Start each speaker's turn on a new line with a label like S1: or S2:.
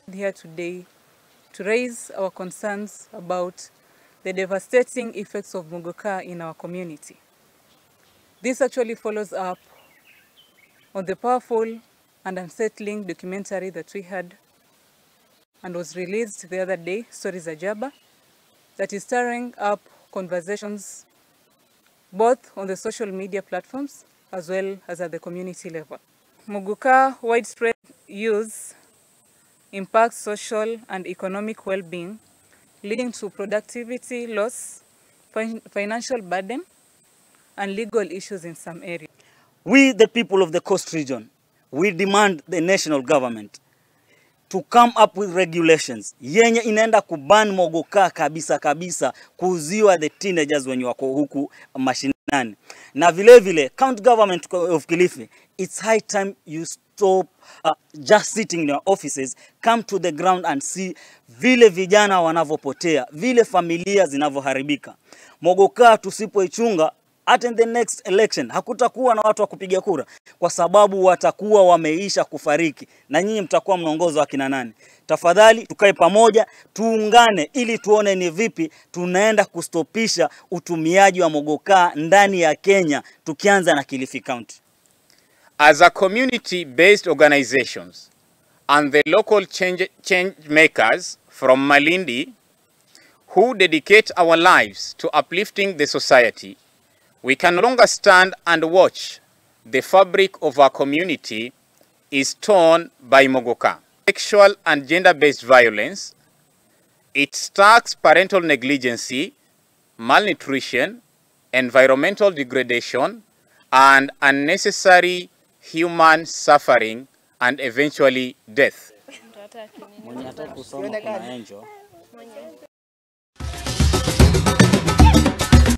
S1: Here today to raise our concerns about the devastating effects of muguka in our community. This actually follows up on the powerful and unsettling documentary that we had and was released the other day, Stories Ajaba, that is stirring up conversations both on the social media platforms as well as at the community level. Muguka widespread use impacts social and economic well-being, leading to productivity loss, financial burden, and legal issues in some areas.
S2: We, the people of the coast region, we demand the national government to come up with regulations yenye inaenda kuban mogoka kabisa kuuziwa the teenagers wenye wako huku mashinani. Na vile vile county government of Kilifi, it's high time you stop just sitting in your offices, come to the ground and see vile vijana wanavopotea, vile familia zinavoharibika. Mogoka tusipoichunga, at in the next election hakutakuwa na watu wa kupiga kura kwa sababu watakuwa wameisha kufariki na nyinyi mtakuwa mnaongoza akina nani. Tafadhali tukae pamoja, tuungane ili tuone ni vipi tunaenda kustopisha utumiaji wa mogoka ndani ya Kenya tukianza na Kilifi County.
S3: As a community-based organizations and the local change makers from Malindi who dedicate our lives to uplifting the society, we can no longer stand and watch the fabric of our community is torn by mogoka. Sexual and gender-based violence, it stacks parental negligence, malnutrition, environmental degradation, and unnecessary human suffering and eventually death.